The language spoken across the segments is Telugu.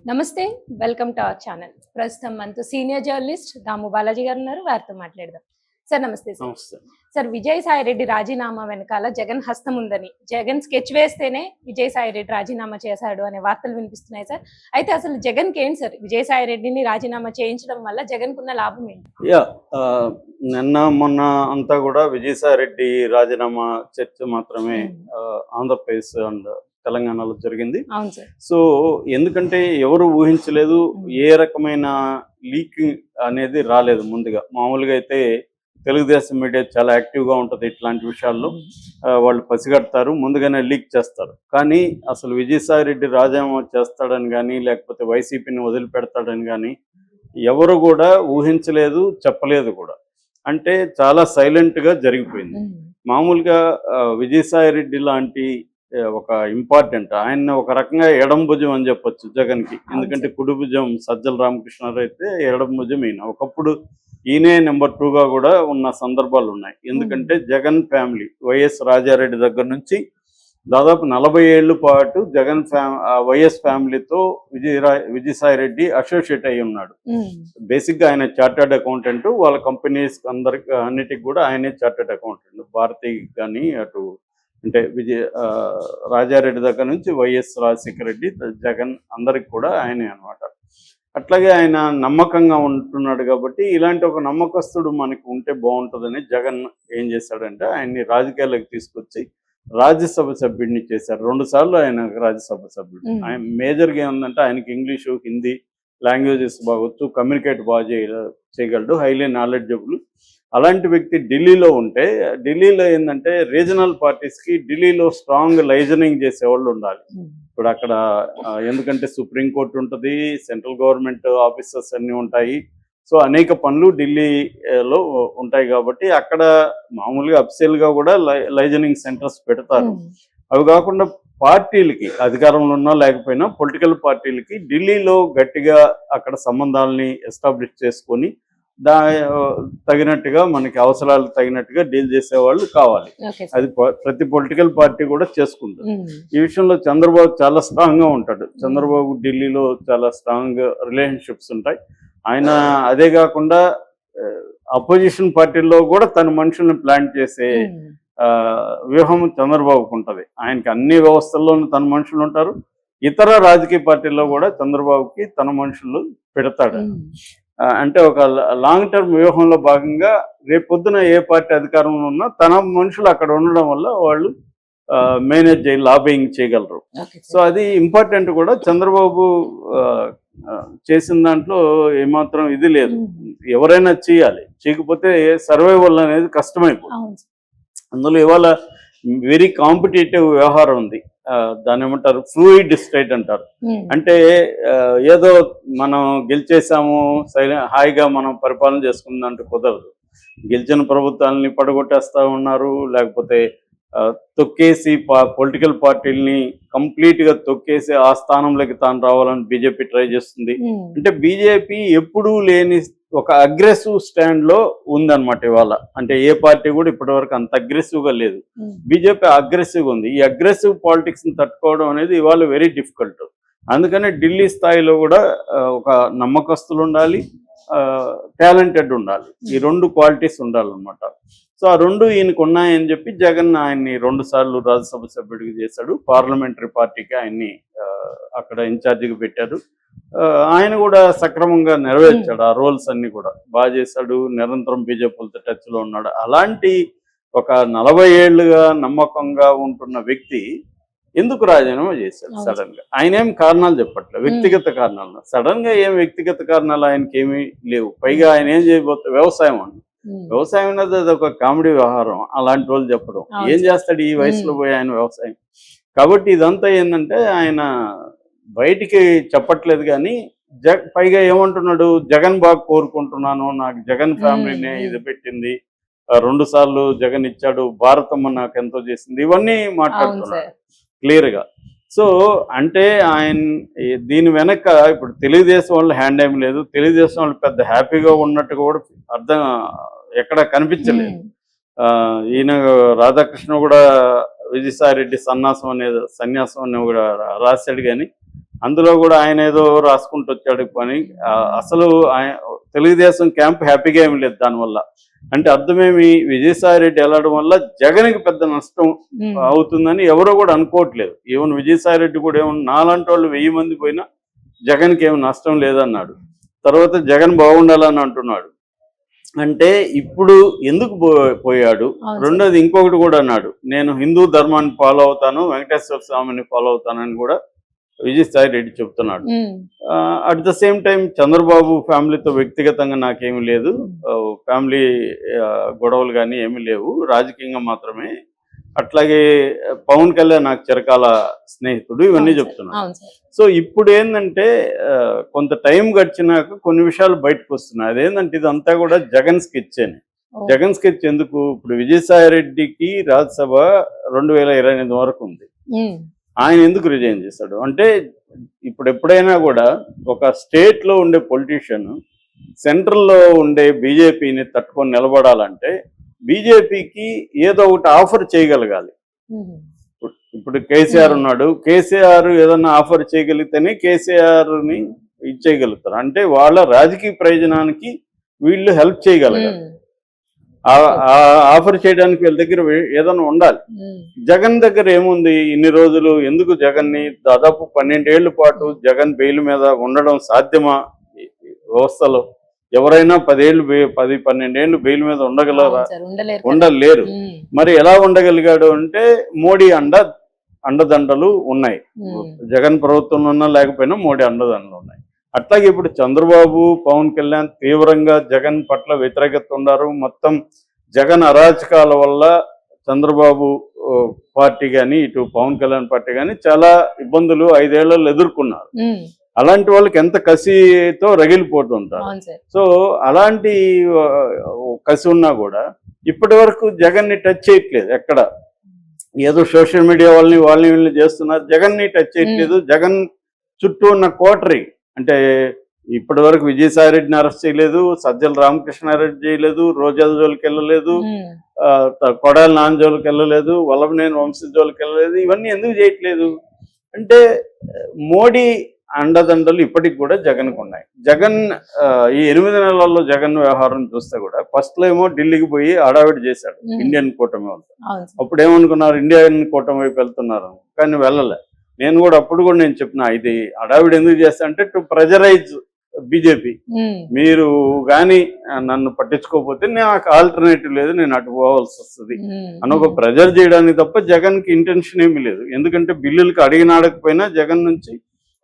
నమస్తే. Welcome to our channel. ప్రస్తుతం మనతో సీనియర్ జర్నలిస్ట్ దాము బాలాజీ గారు ఉన్నారు. వారితో మాట్లాడదాం. సార్ నమస్తే సార్. నమస్తే. సార్ విజయసాయిరెడ్డి రాజీనామా వెనకాల జగన్ హస్తం ఉందని, జగన్ స్కెచ్ వేస్తేనే విజయసాయిరెడ్డి రాజీనామా చేశాడు అనే వార్తలు వినిపిస్తున్నాయి సార్. అయితే అసలు జగన్కి ఏంటి సార్ విజయసాయిరెడ్డిని రాజీనామా చేయించడం వల్ల జగన్కున్న లాభం ఏంటి? నిన్న మొన్న అంతా కూడా విజయసాయిరెడ్డి రాజీనామా చర్చ మాత్రమే ఆంధ్రప్రదేశ్ అండ్ తెలంగాణలో జరిగింది. అవును సార్. సో ఎందుకంటే ఎవరు ఊహించలేదు, ఏ రకమైన లీకింగ్ అనేది రాలేదు. ముందుగా మామూలుగా అయితే తెలుగుదేశం మీడియా చాలా యాక్టివ్గా ఉంటుంది ఇట్లాంటి విషయాల్లో. వాళ్ళు పసిగడతారు, ముందుగానే లీక్ చేస్తారు. కానీ అసలు విజయసాయిరెడ్డి రాజీనామా చేస్తాడని కానీ లేకపోతే వైసీపీని వదిలిపెడతాడని కానీ ఎవరు కూడా ఊహించలేదు, చెప్పలేదు కూడా. అంటే చాలా సైలెంట్గా జరిగిపోయింది. మామూలుగా విజయసాయిరెడ్డి లాంటి ఒక ఇంపార్టెంట్, ఆయన ఒక రకంగా ఎడం భుజం అని చెప్పొచ్చు జగన్కి. ఎందుకంటే కుడి భుజం సజ్జల రామకృష్ణారావు అయితే ఎడం భుజం ఈయన. ఒకప్పుడు ఈయనే నెంబర్ 2గా కూడా ఉన్న సందర్భాలు ఉన్నాయి. ఎందుకంటే జగన్ ఫ్యామిలీ వైఎస్ రాజారెడ్డి దగ్గర నుంచి దాదాపు 40 ఏళ్ల పాటు జగన్ వైఎస్ ఫ్యామిలీతో విజయసాయిరెడ్డి అసోసియేట్ అయి ఉన్నాడు. బేసిక్గా ఆయన చార్టర్డ్ అకౌంటెంట్. వాళ్ళ కంపెనీస్ అందరికి అన్నిటికి కూడా ఆయనే చార్టర్డ్ అకౌంటెంట్. భారతీయ కానీ అటు అంటే రాజారెడ్డి దగ్గర నుంచి వైఎస్ రాజశేఖర రెడ్డి, జగన్ అందరికి కూడా ఆయనే అనమాట. అట్లాగే ఆయన నమ్మకంగా ఉంటున్నాడు కాబట్టి ఇలాంటి ఒక నమ్మకస్తుడు మనకి ఉంటే బాగుంటుందని జగన్ ఏం చేశాడంటే ఆయన్ని రాజకీయాలకు తీసుకొచ్చి రాజ్యసభ సభ్యుడిని చేశారు. 2 సార్లు ఆయన రాజ్యసభ సభ్యుడు. ఆయన మేజర్గా ఏముందంటే ఆయనకి ఇంగ్లీషు, హిందీ లాంగ్వేజెస్ బాగొచ్చు, కమ్యూనికేట్ బాగా చేయగలడు, హైలీ నాలెడ్జబుల్. అలాంటి వ్యక్తి ఢిల్లీలో ఉంటే, ఢిల్లీలో ఏంటంటే రీజనల్ పార్టీస్కి ఢిల్లీలో స్ట్రాంగ్ లైజనింగ్ చేసేవాళ్ళు ఉండాలి. ఇప్పుడు అక్కడ ఎందుకంటే సుప్రీంకోర్టు ఉంటుంది, సెంట్రల్ గవర్నమెంట్ ఆఫీసర్స్ అన్నీ ఉంటాయి. సో అనేక పనులు ఢిల్లీలో ఉంటాయి కాబట్టి అక్కడ మామూలుగా అఫీషియల్గా కూడా లైజనింగ్ సెంటర్స్ పెడతారు. అవి కాకుండా పార్టీలకి అధికారంలో ఉన్నా లేకపోయినా పొలిటికల్ పార్టీలకి ఢిల్లీలో గట్టిగా అక్కడ సంబంధాలని ఎస్టాబ్లిష్ చేసుకొని తగినట్టుగా మనకి అవసరాలకు తగినట్టుగా డీల్ చేసేవాళ్ళు కావాలి. అది ప్రతి పొలిటికల్ పార్టీ కూడా చేసుకుంటుంది. ఈ విషయంలో చంద్రబాబు చాలా స్ట్రాంగ్గా ఉంటాడు. చంద్రబాబు ఢిల్లీలో చాలా స్ట్రాంగ్ రిలేషన్షిప్స్ ఉంటాయి. ఆయన అదే కాకుండా అపోజిషన్ పార్టీల్లో కూడా తన మనుషుల్ని ప్లాన్ చేసే వ్యూహం చంద్రబాబుకు ఉంటుంది. ఆయనకి అన్ని వ్యవస్థల్లోనూ తన మనుషులు ఉంటారు. ఇతర రాజకీయ పార్టీల్లో కూడా చంద్రబాబుకి తన మనుషులు పెడతాడు. అంటే ఒక లాంగ్ టర్మ్ వ్యూహంలో భాగంగా రేపొద్దున ఏ పార్టీ అధికారంలో ఉన్నా తన మనుషులు అక్కడ ఉండడం వల్ల వాళ్ళు మేనేజ్ లాబింగ్ చేయగలరు. సో అది ఇంపార్టెంట్ కూడా. చంద్రబాబు చేసిన దాంట్లో ఏమాత్రం ఇది లేదు. ఎవరైనా చేయాలి, చేయకపోతే సర్వైవల్ అనేది కష్టమైపోతుంది. అందులో ఇవాళ వెరీ కాంపిటేటివ్ వ్యవహారం ఉంది. దాని ఏమంటారు, ఫ్లూయిడ్ స్టేట్ అంటారు. అంటే ఏదో మనం గెలిచేసాము హాయిగా మనం పరిపాలన చేసుకుందంటే కుదరదు. గెలిచిన ప్రభుత్వాలని పడగొట్టేస్తా ఉన్నారు, లేకపోతే తొక్కేసి పొలిటికల్ పార్టీలని కంప్లీట్గా తొక్కేసి ఆ స్థానంలోకి తాను రావాలని బీజేపీ ట్రై చేస్తుంది. అంటే బీజేపీ ఎప్పుడూ లేని ఒక అగ్రెసివ్ స్టాండ్లో ఉందన్నమాట ఇవాళ. అంటే ఏ పార్టీ కూడా ఇప్పటివరకు అంత అగ్రెసివ్గా లేదు. బీజేపీ అగ్రెసివ్గా ఉంది. ఈ అగ్రెసివ్ పాలిటిక్స్ని తట్టుకోవడం అనేది ఇవాళ వెరీ డిఫికల్ట్. అందుకనే ఢిల్లీ స్థాయిలో కూడా ఒక నమ్మకస్తులు ఉండాలి, టాలెంటెడ్ ఉండాలి. ఈ 2 క్వాలిటీస్ ఉండాలన్నమాట. సో ఆ 2 ఈయనకు ఉన్నాయని చెప్పి జగన్ ఆయన్ని 2 సార్లు రాజ్యసభ సభ్యుడికి చేశాడు. పార్లమెంటరీ పార్టీకి ఆయన్ని అక్కడ ఇన్ఛార్జిగా పెట్టారు. ఆయన కూడా సక్రమంగా నెరవేర్చాడు. ఆ రోల్స్ అన్ని కూడా బాగా చేశాడు. నిరంతరం బీజేపీలతో టచ్లో ఉన్నాడు. అలాంటి ఒక 40 ఏళ్లుగా నమ్మకంగా ఉంటున్న వ్యక్తి ఎందుకు రాజీనామా చేశాడు సడన్ గా? ఆయన ఏం కారణాలు చెప్పట్లేదు, వ్యక్తిగత కారణాలు. సడన్ గా ఏం వ్యక్తిగత కారణాలు ఆయనకి ఏమీ లేవు. పైగా ఆయన ఏం చేయబోతే వ్యవసాయం అండి. వ్యవసాయం అనేది అది ఒక కామెడీ వ్యవహారం. అలాంటి వాళ్ళు చెప్పడం ఏం చేస్తాడు ఈ వయసులో పోయి ఆయన వ్యవసాయం. కాబట్టి ఇదంతా ఏంటంటే ఆయన బయటికి చెప్పట్లేదు. కానీ పైగా ఏమంటున్నాడు, జగన్ బాగా కోరుకుంటున్నాను, నాకు జగన్ ఫ్యామిలీనే ఇది పెట్టింది, 2 సార్లు జగన్ ఇచ్చాడు, భారతమ్మ నాకు ఎంతో చేసింది, ఇవన్నీ మాట్లాడుతున్నాడు క్లియర్గా. సో అంటే ఆయన దీని వెనక ఇప్పుడు తెలుగుదేశం వాళ్ళు హ్యాండ్ ఏం లేదు. తెలుగుదేశం వాళ్ళు పెద్ద హ్యాపీగా ఉన్నట్టు కూడా అర్థం ఎక్కడ కనిపించలేదు. ఈయన రాధాకృష్ణ కూడా విజయసాయిరెడ్డి సన్యాసం అనేది కూడా రాశాడు. కానీ అందులో కూడా ఆయన ఏదో రాసుకుంటూ వచ్చాడు పని. అసలు ఆయన తెలుగుదేశం క్యాంప్ హ్యాపీగా ఏమి లేదు దానివల్ల. అంటే అర్థమేమి, విజయసాయి రెడ్డి వెళ్ళడం వల్ల జగన్కి పెద్ద నష్టం అవుతుందని ఎవరో కూడా అనుకోవట్లేదు. ఈవెన్ విజయసాయి రెడ్డి కూడా ఏమన్నా నాలాంటి వాళ్ళు 1000 మంది పోయినా జగన్కి ఏమి నష్టం లేదన్నాడు. తర్వాత జగన్ బాగుండాలని అంటున్నాడు. అంటే ఇప్పుడు ఎందుకు పోయాడు? రెండోది ఇంకొకటి కూడా అన్నాడు, నేను హిందూ ధర్మాన్ని ఫాలో అవుతాను, వెంకటేశ్వర స్వామిని ఫాలో అవుతానని కూడా విజయసాయి రెడ్డి చెప్తున్నాడు. At the same time Chandrababu ఫ్యామిలీతో వ్యక్తిగతంగా నాకేమీ లేదు, ఫ్యామిలీ గొడవలు కానీ ఏమీ లేవు, రాజకీయంగా మాత్రమే. అట్లాగే పవన్ కళ్యాణ్ నాకు చిరకాల స్నేహితుడు, ఇవన్నీ చెప్తున్నాడు. సో ఇప్పుడు ఏంటంటే కొంత టైం గడిచినాక కొన్ని విషయాలు బయటకు వస్తున్నాయి. అదేంటంటే ఇదంతా కూడా జగన్ స్కెచ్ అని. జగన్ స్కెచ్ ఎందుకు? ఇప్పుడు విజయసాయి రెడ్డికి రాజ్యసభ 2028 వరకు ఉంది. ఆయన ఎందుకు రిజైన్ చేశాడు అంటే, ఇప్పుడు ఎప్పుడైనా కూడా ఒక స్టేట్ లో ఉండే పొలిటీషియన్ సెంట్రల్లో ఉండే బీజేపీని తట్టుకొని నిలబడాలంటే బీజేపీకి ఏదో ఒకటి ఆఫర్ చేయగలగాలి. ఇప్పుడు కేసీఆర్ ఉన్నాడు, కేసీఆర్ ఏదన్నా ఆఫర్ చేయగలిగితేనే కేసీఆర్ని ఇచ్చేయగలుగుతారు. అంటే వాళ్ళ రాజకీయ ప్రయోజనానికి వీళ్ళు హెల్ప్ చేయగలగాలి. ఆఫర్ చేయడానికి వీళ్ళ దగ్గర ఏదైనా ఉండాలి. జగన్ దగ్గర ఏముంది? ఇన్ని రోజులు ఎందుకు జగన్ని దాదాపు 12 ఏళ్ల పాటు జగన్ బెయిల్ మీద ఉండడం సాధ్యమా? వ్యవస్థలో ఎవరైనా 10-12 ఏళ్ళు బెయిల్ మీద ఉండగలరా? ఉండలేరు. మరి ఎలా ఉండగలిగాడు అంటే మోడీ అండదండలు ఉన్నాయి. జగన్ ప్రభుత్వంలో ఉన్నా లేకపోయినా మోడీ అండదండలు ఉన్నాయి. అట్లాగే ఇప్పుడు చంద్రబాబు, పవన్ కళ్యాణ్ తీవ్రంగా జగన్ పట్ల వ్యతిరేకత ఉన్నారు. మొత్తం జగన్ అరాచకాల వల్ల చంద్రబాబు పార్టీ కానీ ఇటు పవన్ కళ్యాణ్ పార్టీ కానీ చాలా ఇబ్బందులు 5 ఏళ్లలో ఎదుర్కొన్నారు. అలాంటి వాళ్ళకి ఎంత కసితో రగిలిపోతుంటారు. సో అలాంటి కసి ఉన్నా కూడా ఇప్పటి వరకు జగన్ని టచ్ చేయట్లేదు. ఎక్కడ ఏదో సోషల్ మీడియా వాళ్ళని చేస్తున్నారు, జగన్ని టచ్ చేయట్లేదు. జగన్ చుట్టూ ఉన్న కోటరీ అంటే ఇప్పటి వరకు విజయసాయి రెడ్డిని అరెస్ట్ చేయలేదు, సజ్జల రామకృష్ణారెడ్డి చేయలేదు, రోజా జోలికి వెళ్ళలేదు, కొడాలి నాని జోలికి వెళ్ళలేదు, వల్లభనేని వంశీ జోలికి వెళ్ళలేదు. ఇవన్నీ ఎందుకు చేయట్లేదు అంటే మోడీ అండదండలు ఇప్పటికి కూడా జగన్కు ఉన్నాయి. జగన్ ఈ 8 నెలల్లో జగన్ వ్యవహారం చూస్తే కూడా ఫస్ట్ లో ఏమో ఢిల్లీకి పోయి హడావిడి చేశాడు ఇండియన్ కూటమి వాళ్ళు. అప్పుడు ఏమనుకున్నారు, ఇండియన్ కూటమి వైపు వెళ్తున్నారు, కానీ వెళ్ళలే. నేను కూడా అప్పుడు కూడా నేను చెప్పిన, ఇది హడావిడి ఎందుకు చేస్తా అంటే టు ప్రెజరైజ్ బీజేపీ. మీరు కానీ నన్ను పట్టించుకోకపోతే నాకు ఆల్టర్నేటివ్ లేదు, నేను అటు పోవాల్సి వస్తుంది అని ఒక ప్రెజర్ చేయడానికి తప్ప జగన్ కి ఇంటెన్షన్ ఏమీ లేదు. ఎందుకంటే బిల్లులకు అడగకపోయినా జగన్ నుంచి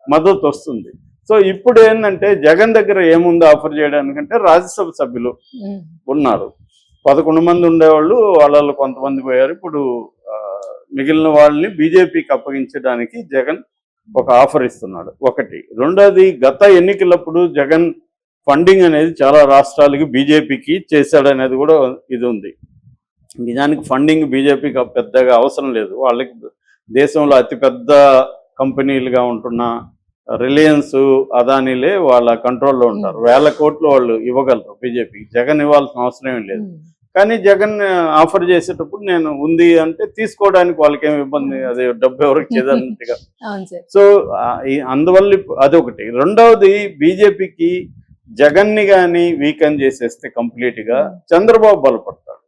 మద్దతు వస్తుంది. సో ఇప్పుడు ఏంటంటే జగన్ దగ్గర ఏముందో ఆఫర్ చేయడానికంటే రాజ్యసభ సభ్యులు ఉన్నారు. 11 మంది ఉండేవాళ్ళు, వాళ్ళలో కొంతమంది పోయారు. ఇప్పుడు మిగిలిన వాళ్ళని బీజేపీకి అప్పగించడానికి జగన్ ఒక ఆఫర్ ఇస్తున్నాడు. ఒకటి. రెండోది, గత ఎన్నికలప్పుడు జగన్ ఫండింగ్ అనేది చాలా రాష్ట్రాలకి బీజేపీకి చేశాడనేది కూడా ఇది ఉంది. నిజానికి ఫండింగ్ బీజేపీకి పెద్దగా అవసరం లేదు. వాళ్ళకి దేశంలో అతిపెద్ద కంపెనీలుగా ఉంటున్న రిలయన్స్, అదానీలే వాళ్ళ కంట్రోల్లో ఉంటారు. 1000 కోట్లు వాళ్ళు ఇవ్వగలరు బీజేపీకి. జగన్ ఇవ్వాల్సిన అవసరం ఏం లేదు. కానీ జగన్ ఆఫర్ చేసేటప్పుడు నేను ఉంది అంటే తీసుకోవడానికి వాళ్ళకి ఏమి ఇబ్బంది, అదే డబ్బు ఎవరికి చేదన్నట్టుగా. సో అందువల్ల అదొకటి. రెండవది, బీజేపీకి జగన్ని కానీ వీకెన్ చేసేస్తే కంప్లీట్ గా చంద్రబాబు బలపడతాడు.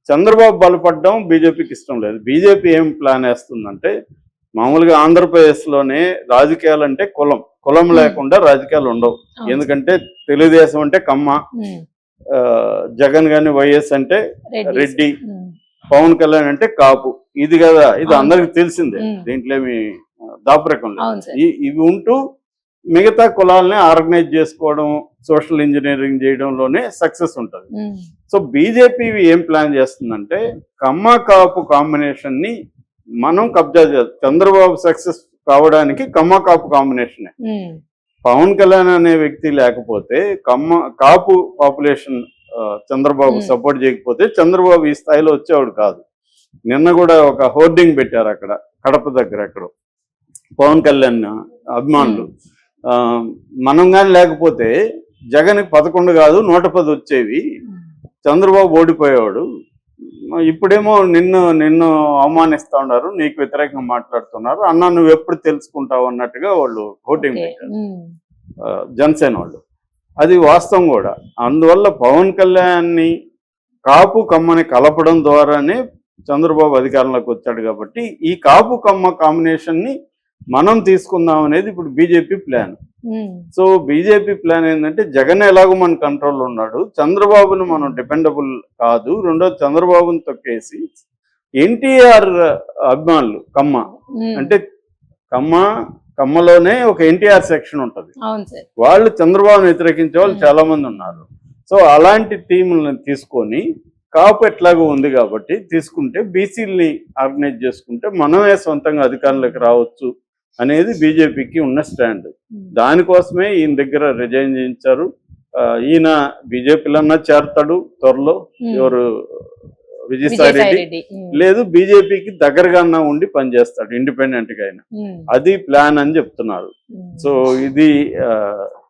చంద్రబాబు బలపడడం బీజేపీకి ఇష్టం లేదు. బీజేపీ ఏం ప్లాన్ వేస్తుందంటే, మామూలుగా ఆంధ్రప్రదేశ్లోనే రాజకీయాలు అంటే కులం లేకుండా రాజకీయాలు ఉండవు. ఎందుకంటే తెలుగుదేశం అంటే కమ్మ, జగన్ గాని వైఎస్ అంటే రెడ్డి, పవన్ కళ్యాణ్ అంటే కాపు. ఇది కదా, ఇది అందరికి తెలిసిందే, దీంట్లో ఏమి దాపరికం లేదు. ఇవి ఉంటూ మిగతా కులాలని ఆర్గనైజ్ చేసుకోవడం, సోషల్ ఇంజనీరింగ్ చేయడంలోనే సక్సెస్ ఉంటుంది. సో బీజేపీ ఏం ప్లాన్ చేస్తుందంటే, కమ్మ కాపు కాంబినేషన్ ని మనం కబ్జా చేయాలి. చంద్రబాబు సక్సెస్ కావడానికి కమ్మ కాపు కాంబినేషనే. పవన్ కళ్యాణ్ అనే వ్యక్తి లేకపోతే కాపు పాపులేషన్ చంద్రబాబు సపోర్ట్ చేయకపోతే చంద్రబాబు ఈ స్థాయిలో వచ్చేవాడు కాదు. నిన్న కూడా ఒక హోర్డింగ్ పెట్టారు అక్కడ కడప దగ్గర, ఎక్కడో పవన్ కళ్యాణ్ అభిమానులు. మనం కానీ లేకపోతే జగన్కి 11 కాదు 110 వచ్చేవి, చంద్రబాబు ఓడిపోయేవాడు ఇప్పుడేమో నిన్ను అవమానిస్తా ఉన్నారు, నీకు వ్యతిరేకంగా మాట్లాడుతున్నారు, అన్న నువ్వు ఎప్పుడు తెలుసుకుంటావు అన్నట్టుగా వాళ్ళు ఓటింగ్ పెట్టారు జనసేన వాళ్ళు. అది వాస్తవం కూడా. అందువల్ల పవన్ కళ్యాణ్ని కాపు కమ్మని కలపడం ద్వారానే చంద్రబాబు అధికారంలోకి వచ్చాడు. కాబట్టి ఈ కాపు కమ్మ కాంబినేషన్ ని మనం తీసుకుందాం అనేది ఇప్పుడు BJP plan. So BJP plan ఏంటంటే జగన్ ఎలాగో మన కంట్రోల్లో ఉన్నాడు, చంద్రబాబును మనం డిపెండబుల్ కాదు, రెండోది చంద్రబాబుని తొక్కేసి ఎన్టీఆర్ అభిమానులు కమ్మ అంటే కమ్మలోనే ఒక ఎన్టీఆర్ సెక్షన్ ఉంటుంది, వాళ్ళు చంద్రబాబుని వ్యతిరేకించే వాళ్ళు చాలా మంది ఉన్నారు. సో అలాంటి టీములను తీసుకొని కాపు ఎట్లాగో ఉంది కాబట్టి తీసుకుంటే బీసీలని ఆర్గనైజ్ చేసుకుంటే మనమే సొంతంగా అధికారంలోకి రావచ్చు అనేది బీజేపీకి ఉన్న స్టాండ్. దానికోసమే ఈయన దగ్గర రిజైన్ చేయించారు. ఈయన బీజేపీలన్నా చేరతాడు త్వరలో, ఎవరు విజయసాయి రెడ్డి, లేదు బీజేపీకి దగ్గరగా ఉండి పనిచేస్తాడు ఇండిపెండెంట్ గా అయినా, అది ప్లాన్ అని చెప్తున్నారు. సో ఇది